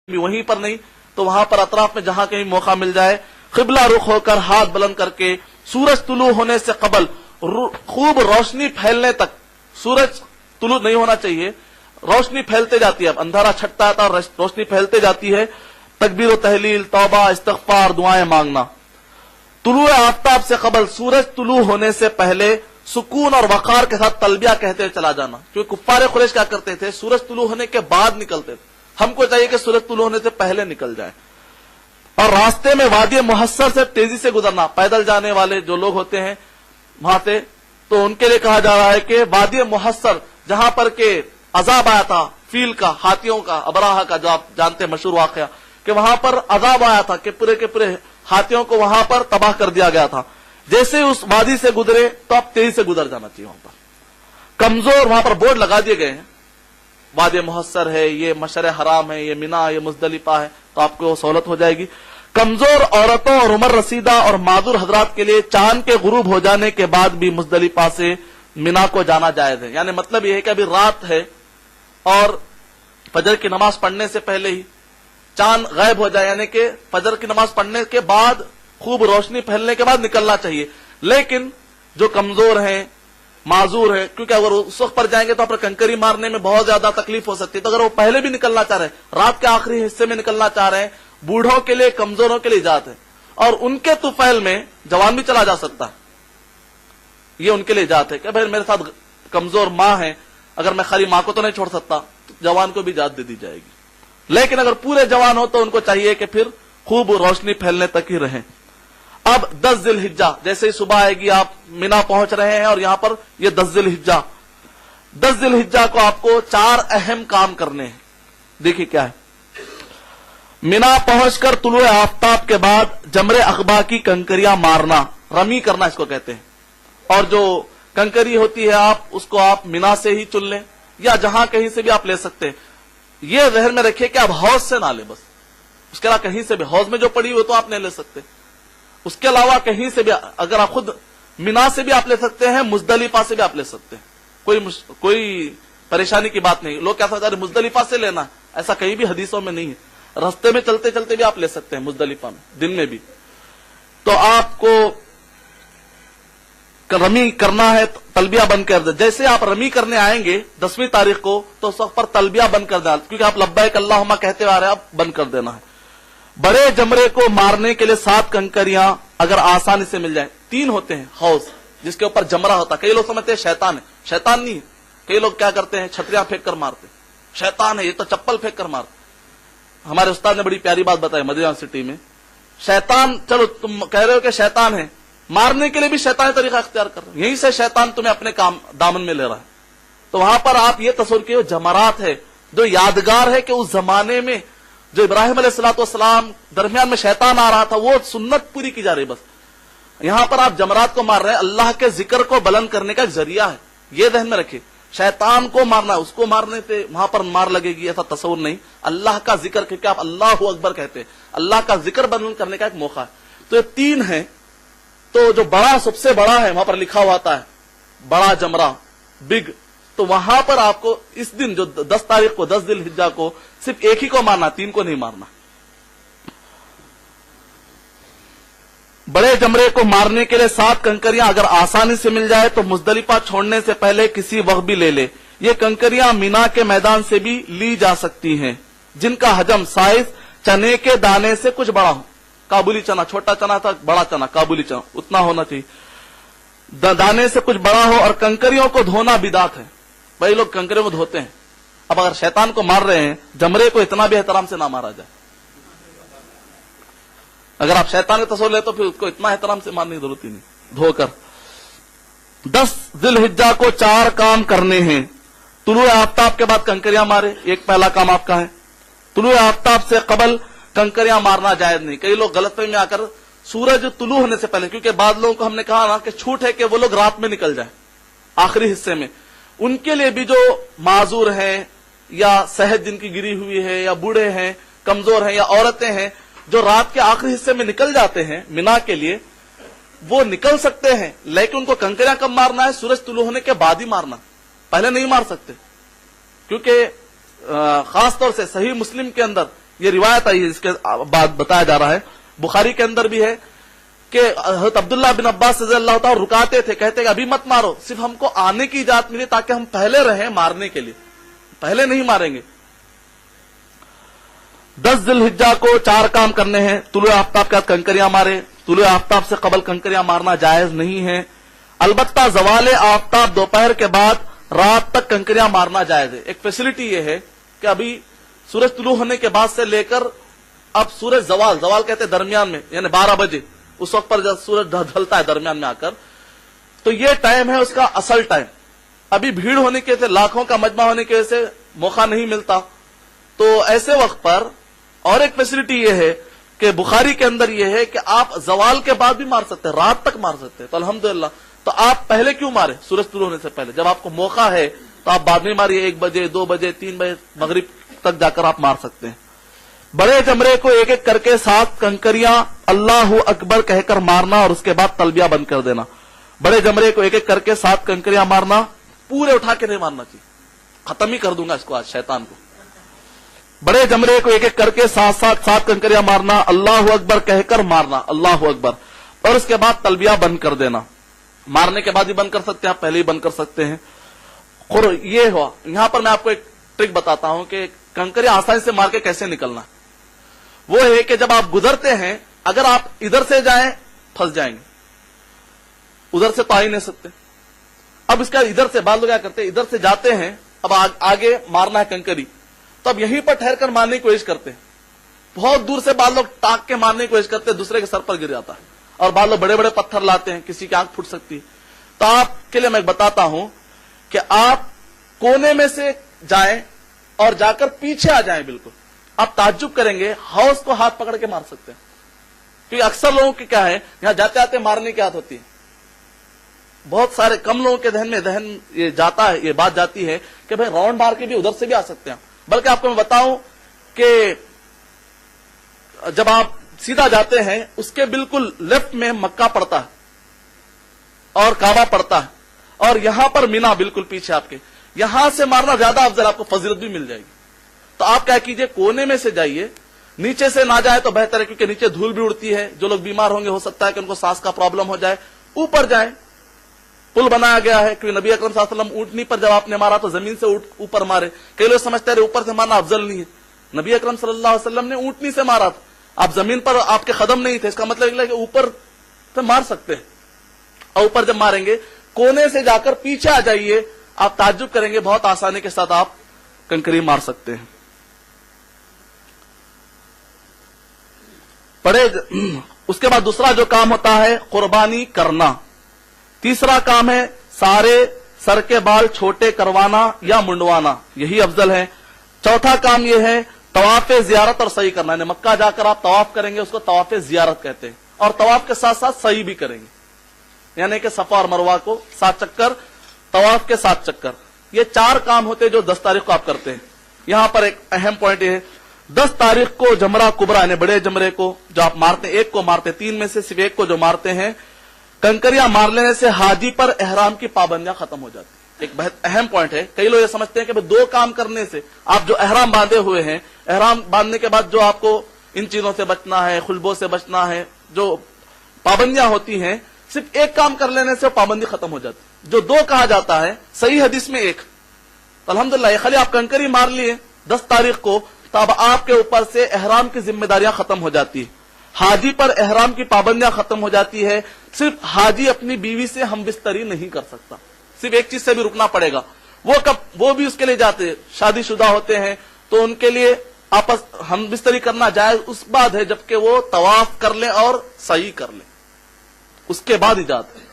بھی وہیں پر نہیں تو وہاں پر اطراف میں جہاں کہیں موقع مل جائے قبلہ رخ ہو کر ہاتھ بلند کر کے سورج طلوع ہونے سے قبل خوب روشنی پھیلنے تک، سورج طلوع نہیں ہونا چاہیے، روشنی پھیلتے جاتی ہے، اب اندھیرا چھٹتا ہے اور روشنی پھیلتے جاتی ہے، تکبیر و تحلیل، توبہ، استغفار، دعائیں مانگنا۔ طلوع آفتاب سے قبل سورج طلوع ہونے سے پہلے سکون اور وقار کے ساتھ تلبیہ کہتے ہوئے چلا جانا، کیونکہ کفار قریش کیا کرتے تھے، سورج طلوع ہونے کے بعد نکلتے تھے، ہم کو چاہیے کہ سورج طلوع ہونے سے پہلے نکل جائے۔ اور راستے میں وادی محصر سے تیزی سے گزرنا، پیدل جانے والے جو لوگ ہوتے ہیں وہاں سے، تو ان کے لیے کہا جا رہا ہے کہ وادی محصر جہاں پر کہ عذاب آیا تھا فیل کا، ہاتھیوں کا، ابراہا کا، جو آپ جانتے ہیں مشہور واقعہ کہ وہاں پر عذاب آیا تھا کہ پورے کے پورے ہاتھیوں کو وہاں پر تباہ کر دیا گیا تھا، جیسے اس وادی سے گزرے تو آپ تیزی سے گزر جانا چاہیے۔ وہاں پر کمزور، وہاں پر بورڈ لگا دیے گئے ہیں، وادی محصر ہے، یہ مشعر حرام ہے، یہ مینا، یہ مزدلفہ ہے، تو آپ کو سہولت ہو جائے گی۔ کمزور عورتوں اور عمر رسیدہ اور معذور حضرات کے لیے چاند کے غروب ہو جانے کے بعد بھی مزدلفہ سے مینا کو جانا جائز ہے، یعنی مطلب یہ ہے کہ ابھی رات ہے اور فجر کی نماز پڑھنے سے پہلے ہی چاند غائب ہو جائے، یعنی کہ فجر کی نماز پڑھنے کے بعد خوب روشنی پھیلنے کے بعد نکلنا چاہیے۔ لیکن جو کمزور ہیں، معذور ہیں، کیونکہ اگر اس وقت پر جائیں گے تو آپ کنکری مارنے میں بہت زیادہ تکلیف ہو سکتی ہے، تو اگر وہ پہلے بھی نکلنا چاہ رہے ہیں، رات کے آخری حصے میں نکلنا چاہ رہے ہیں، بوڑھوں کے لیے، کمزوروں کے لیے اجازت ہے، اور ان کے طفیل میں جوان بھی چلا جا سکتا ہے، یہ ان کے لیے اجازت ہے کہ بھائی میرے ساتھ کمزور ماں ہے، اگر میں خالی ماں کو تو نہیں چھوڑ سکتا، تو جوان کو بھی اجازت دے دی جائے گی۔ لیکن اگر پورے جوان ہو تو ان کو چاہیے کہ پھر خوب روشنی پھیلنے تک ہی رہیں۔ اب 10 ذی الحجہ، جیسے ہی صبح آئے گی آپ مینا پہنچ رہے ہیں اور یہاں پر یہ 10 ذی الحجہ، 10 ذی الحجہ کو آپ کو 4 اہم کام کرنے ہیں۔ دیکھیے کیا ہے، مینا پہنچ کر طلوع آفتاب کے بعد جمرے عقبہ کی کنکریاں مارنا، رمی کرنا اس کو کہتے ہیں، اور جو کنکری ہوتی ہے اس کو آپ مینا سے ہی چن لیں یا جہاں کہیں سے بھی آپ لے سکتے ہیں۔ یہ ذہن میں رکھیے کہ آپ حوض سے نہ لیں، بس اس کے علاوہ کہیں سے بھی، حوض میں جو پڑی ہوئی تو آپ نہیں لے سکتے، اس کے علاوہ کہیں سے بھی، اگر آپ خود مینا سے بھی آپ لے سکتے ہیں، مزدلفہ سے بھی آپ لے سکتے ہیں، کوئی پریشانی کی بات نہیں۔ لوگ کیا سمجھتے ہیں مزدلفہ سے لینا، ایسا کہیں بھی حدیثوں میں نہیں ہے، رستے میں چلتے چلتے بھی آپ لے سکتے ہیں مزدلفہ میں، دن میں بھی۔ تو آپ کو رمی کرنا ہے، تلبیہ بند کر دیں، جیسے آپ رمی کرنے آئیں گے 10ویں تاریخ کو تو اس وقت پر تلبیہ بند کر دینا، کیونکہ آپ لبیک اللہم کہتے آ رہے ہیں، آپ بند کر دینا ہے۔ بڑے جمرے کو مارنے کے لیے 7 کنکریاں اگر آسانی سے مل جائیں، 3 ہوتے ہیں حوض جس کے اوپر جمرہ ہوتا ہے، کئی لوگ سمجھتے ہیں شیطان ہے، شیطان نہیں ہے، کئی لوگ کیا کرتے ہیں چھتریاں پھینک کر مارتے، شیطان ہے یہ تو چپل پھینک کر مارتے۔ ہمارے استاد نے بڑی پیاری بات بتائی مدینہ یونیورسٹی میں، شیطان، چلو تم کہہ رہے ہو کہ شیطان ہے، مارنے کے لیے بھی شیطانی طریقہ اختیار کر رہے ہیں، یہیں سے شیطان تمہیں اپنے دامن میں لے رہا ہے۔ تو وہاں پر آپ یہ تصور کیے جمرات ہے جو یادگار ہے کہ اس زمانے میں جو ابراہیم علیہ الصلوۃ والسلام درمیان میں شیطان آ رہا تھا، وہ سنت پوری کی جا رہی، بس یہاں پر آپ جمرات کو مار رہے ہیں، اللہ کے ذکر کو بلند کرنے کا ایک ذریعہ ہے، یہ ذہن میں رکھیے۔ شیطان کو مارنا، اس کو مارنے سے وہاں پر مار لگے گی ایسا تصور نہیں، اللہ کا ذکر کہ آپ اللہ اکبر کہتے ہیں، اللہ کا ذکر بلند کرنے کا ایک موقع ہے۔ تو یہ 3 ہیں، تو جو بڑا، سب سے بڑا ہے وہاں پر لکھا ہوا آتا ہے بڑا جمرہ، بگ، تو وہاں پر آپ کو اس دن جو 10 تاریخ کو، 10 ذی الحجہ کو صرف ایک ہی کو مارنا، 3 کو نہیں مارنا۔ بڑے جمرے کو مارنے کے لیے 7 کنکریاں اگر آسانی سے مل جائے تو مزدلفہ چھوڑنے سے پہلے کسی وقت بھی لے لے۔ یہ کنکریاں مینا کے میدان سے بھی لی جا سکتی ہیں، جن کا حجم سائز چنے کے دانے سے کچھ بڑا ہو، کابلی چنا، چھوٹا چنا تھا، بڑا چنا، کابلی چنا اتنا ہونا چاہیے، دانے سے کچھ بڑا ہو۔ اور کنکریوں کو دھونا بدعت ہے، بھائی لوگ کنکریوں کو دھوتے ہیں، اب اگر شیطان کو مار رہے ہیں، جمرے کو اتنا بھی احترام سے نہ مارا جائے، اگر آپ شیطان کا تصور لے تو پھر اس کو اتنا احترام سے مارنے کی ضرورت ہی نہیں، دھو کر۔ 10 ذی الحجہ کو 4 کام کرنے ہیں۔ طلوع آفتاب کے بعد کنکریاں مارے، ایک پہلا کام آپ کا ہے۔ طلوع آفتاب سے قبل کنکریاں مارنا جائز نہیں۔ کئی لوگ غلط فہمی میں آ کر سورج طلوع ہونے سے پہلے، کیونکہ بعض لوگوں کو ہم نے کہا نا کہ چھوٹ ہے کہ وہ لوگ رات میں نکل جائیں آخری حصے میں، ان کے لیے بھی جو معذور ہیں یا صحت جن کی گری ہوئی ہے یا بوڑھے ہیں، کمزور ہیں یا عورتیں ہیں، جو رات کے آخری حصے میں نکل جاتے ہیں مینا کے لیے، وہ نکل سکتے ہیں، لیکن ان کو کنکریاں کب مارنا ہے؟ سورج طلوع ہونے کے بعد ہی مارنا، پہلے نہیں مار سکتے، کیونکہ خاص طور سے صحیح مسلم کے اندر یہ روایت آئی ہے جس کے بعد بتایا جا رہا ہے، بخاری کے اندر بھی ہے کہ حضرت عبداللہ بن عباس رضی اللہ تعالیٰ رکاتے تھے، کہتے کہ ابھی مت مارو، صرف ہم کو آنے کی اجازت ملی تاکہ ہم پہلے رہیں مارنے کے لیے، پہلے نہیں ماریں گے۔ 10 ذی الحجہ کو 4 کام کرنے ہیں، طلوع آفتاب کے بعد کنکریاں مارے، طلوع آفتاب سے قبل کنکریاں مارنا جائز نہیں ہے، البتہ زوال آفتاب دوپہر کے بعد رات تک کنکریاں مارنا جائز ہے۔ ایک فیسلٹی یہ ہے کہ ابھی سورج طلوع ہونے کے بعد سے لے کر اب سورج زوال کہتے ہیں درمیان میں، یعنی 12 بجے، اس وقت پر جب سورج ڈھلتا ہے درمیان میں آ کر، تو یہ ٹائم ہے اس کا اصل ٹائم۔ ابھی بھیڑ ہونے کی وجہ سے، لاکھوں کا مجمع ہونے کی وجہ سے موقع نہیں ملتا، تو ایسے وقت پر اور ایک فیسلٹی یہ ہے کہ بخاری کے اندر یہ ہے کہ آپ زوال کے بعد بھی مار سکتے ہیں، رات تک مار سکتے ہیں، تو الحمدللہ۔ تو آپ پہلے کیوں مارے؟ سورج طلوع ہونے سے پہلے، جب آپ کو موقع ہے تو آپ بعد میں ماریے، 1 بجے 2 بجے 3 بجے مغرب تک جا کر آپ مار سکتے ہیں۔ بڑے جمرے کو ایک ایک کر کے 7 کنکریاں اللہ اکبر کہہ کر مارنا اور اس کے بعد تلبیہ بند کر دینا۔ بڑے جمرے کو ایک ایک کر کے 7 کنکریاں مارنا، پورے اٹھا کے نہیں مارنا چاہیے، ختم ہی کر دوں گا اس کو آج شیطان کو۔ بڑے جمرے کو ایک ایک کر کے 7 کنکریاں مارنا، اللہ اکبر کہہ کر مارنا، اللہ اکبر، اور اس کے بعد تلبیہ بند کر دینا۔ مارنے کے بعد بھی بند کر سکتے ہیں آپ، پہلے ہی بند کر سکتے ہیں۔ یہ ہوا، یہاں پر میں آپ کو ایک ٹرک بتاتا ہوں کہ کنکریاں آسانی سے مار کے کیسے نکلنا۔ وہ ہے کہ جب آپ گزرتے ہیں، اگر آپ ادھر سے جائیں پھنس جائیں گے، ادھر سے تو آ ہی نہیں سکتے۔ اب اس کا ادھر سے بعض لوگ کیا کرتے ہیں، ادھر سے جاتے ہیں، اب آگے مارنا ہے کنکری، تو اب یہیں پر ٹھہر کر مارنے کی کوشش کرتے ہیں۔ بہت دور سے بعض لوگ ٹاک کے مارنے کی کوشش کرتے ہیں، دوسرے کے سر پر گر جاتا ہے، اور بعض لوگ بڑے بڑے پتھر لاتے ہیں، کسی کی آنکھ پھٹ سکتی ہے۔ تو آپ کے لیے میں بتاتا ہوں کہ آپ کونے میں سے جائیں اور جا کر پیچھے آ جائیں، بالکل آپ تعجب کریں گے، ہاؤس کو ہاتھ پکڑ کے مار سکتے ہیں۔ کیونکہ اکثر لوگوں کی کیا ہے، یہاں جاتے آتے مارنے کی عادت ہوتی ہے، بہت سارے کم لوگوں کے ذہن یہ جاتا ہے، یہ بات جاتی ہے کہ بھائی راؤنڈ مار کے بھی ادھر سے بھی آ سکتے ہیں۔ بلکہ آپ کو میں بتاؤں کہ جب آپ سیدھا جاتے ہیں، اس کے بالکل لیفٹ میں مکہ پڑتا ہے اور کعبہ پڑتا ہے، اور یہاں پر مینا بالکل پیچھے آپ کے، یہاں سے مارنا زیادہ افضل، آپ کو فضیلت بھی مل جائے گی۔ تو آپ کیا کیجئے، کونے میں سے جائیے، نیچے سے نہ جائے تو بہتر ہے، کیونکہ نیچے دھول بھی اڑتی ہے، جو لوگ بیمار ہوں گے ہو سکتا ہے کہ ان کو سانس کا پرابلم ہو جائے۔ اوپر جائیں، پل بنایا گیا ہے، کیونکہ نبی اکرم صلی اللہ علیہ وسلم اونٹنی پر جب آپ نے مارا تو زمین سے اوپر مارے۔ کئی لوگ سمجھتے ہیں اوپر سے مارنا افضل نہیں ہے، نبی اکرم صلی اللہ علیہ وسلم نے اونٹنی سے مارا تھا، آپ زمین پر آپ کے قدم نہیں تھے، اس کا مطلب ہے کہ اوپر سے مار سکتے ہیں۔ اور اوپر جب ماریں گے، کونے سے جا کر پیچھے آ جائیے، آپ تعجب کریں گے، بہت آسانی کے ساتھ آپ کنکری مار سکتے ہیں۔ اس کے بعد دوسرا جو کام ہوتا ہے قربانی کرنا۔ تیسرا کام ہے سارے سر کے بال چھوٹے کروانا یا منڈوانا، یہی افضل ہے۔ چوتھا کام یہ ہے طواف زیارت اور سعی کرنا، یعنی مکہ جا کر آپ طواف کریں گے، اس کو طواف زیارت کہتے ہیں، اور طواف کے ساتھ ساتھ سعی بھی کریں گے، یعنی کہ صفا اور مروہ کو 7 چکر، طواف کے 7 چکر۔ یہ 4 کام ہوتے جو 10 تاریخ کو آپ کرتے ہیں۔ یہاں پر ایک اہم پوائنٹ یہ ہے، 10 تاریخ کو جمرہ کبرا یعنی بڑے جمرے کو جو آپ مارتے ہیں، ایک کو مارتے، 3 میں سے صرف ایک کو جو مارتے ہیں، کنکریاں مار لینے سے حاجی پر احرام کی پابندیاں ختم ہو جاتی ہیں۔ ایک بہت اہم پوائنٹ ہے، کئی لوگ یہ سمجھتے ہیں کہ 2 کام کرنے سے، آپ جو احرام باندھے ہوئے ہیں، احرام باندھنے کے بعد جو آپ کو ان چیزوں سے بچنا ہے، خوشبو سے بچنا ہے، جو پابندیاں ہوتی ہیں، صرف ایک کام کر لینے سے پابندی ختم ہو جاتی ہے۔ جو 2 کہا جاتا ہے، صحیح حدیث میں 1، الحمدللہ یہ خالی آپ کنکری مار لیے 10 تاریخ کو، تب آپ کے اوپر سے احرام کی ذمہ داریاں ختم ہو جاتی ہیں، حاجی پر احرام کی پابندیاں ختم ہو جاتی ہے۔ صرف حاجی اپنی بیوی سے ہم بستری نہیں کر سکتا، صرف ایک چیز سے بھی رکنا پڑے گا، وہ بھی اس کے لیے جاتے ہیں، شادی شدہ ہوتے ہیں تو ان کے لیے آپس ہم بستری کرنا جائز اس بعد ہے جبکہ وہ طواف کر لیں اور سعی کر لیں، اس کے بعد اجازت ہے۔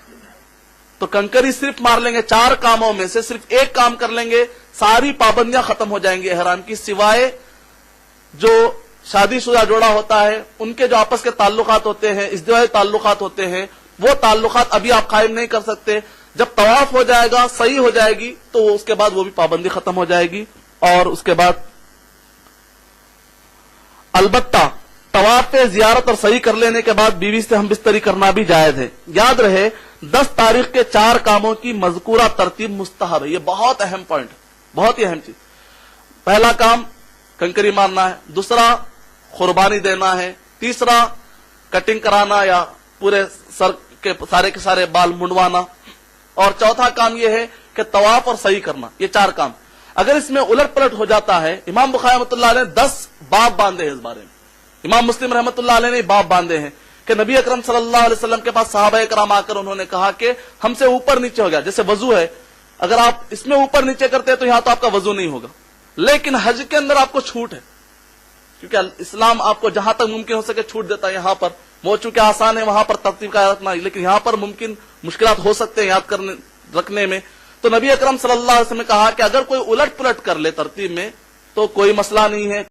تو کنکری صرف مار لیں گے، 4 کاموں میں سے صرف ایک کام کر لیں گے، ساری پابندیاں ختم ہو جائیں گی احرام کی، سوائے جو شادی شدہ جوڑا ہوتا ہے ان کے جو آپس کے تعلقات ہوتے ہیں، ازدواجی تعلقات ہوتے ہیں، وہ تعلقات ابھی آپ قائم نہیں کر سکتے۔ جب طواف ہو جائے گا، صحیح ہو جائے گی، تو اس کے بعد وہ بھی پابندی ختم ہو جائے گی۔ اور اس کے بعد البتہ طواف زیارت اور صحیح کر لینے کے بعد بیوی سے ہم بستری کرنا بھی جائز ہے۔ یاد رہے 10 تاریخ کے 4 کاموں کی مذکورہ ترتیب مستحب ہے، یہ بہت اہم پوائنٹ، بہت ہی اہم چیز۔ پہلا کام کنکری مارنا ہے، دوسرا قربانی دینا ہے, تیسرا کٹنگ کرانا یا پورے سر کے سارے بال منڈوانا, اور چوتھا کام یہ ہے کہ طواف اور سعی کرنا. یہ 4 کام. اگر اس میں الٹ پلٹ ہو جاتا ہے, امام بخاری رحمۃ اللہ علیہ نے 10 باب باندھے ہیں اس بارے میں. امام مسلم رحمۃ اللہ علیہ نے باب باندھے ہیں کہ نبی اکرم صلی اللہ علیہ وسلم کے پاس صحابہ کرام آ کر انہوں نے کہا کہ ہم سے اوپر نیچے ہو گیا. جیسے وضو ہے, اگر آپ اس میں اوپر نیچے کرتے ہیں تو یہاں تو آپ کا وضو نہیں ہوگا, لیکن حج کے اندر آپ کو چھوٹ ہے, کیونکہ اسلام آپ کو جہاں تک ممکن ہو سکے چھوٹ دیتا ہے. یہاں پر وہ چونکہ آسان ہے وہاں پر ترتیب کا رکھنا, لیکن یہاں پر ممکن مشکلات ہو سکتے ہیں یاد رکھنے میں. تو نبی اکرم صلی اللہ علیہ وسلم نے کہا کہ اگر کوئی الٹ پلٹ کر لے ترتیب میں تو کوئی مسئلہ نہیں ہے.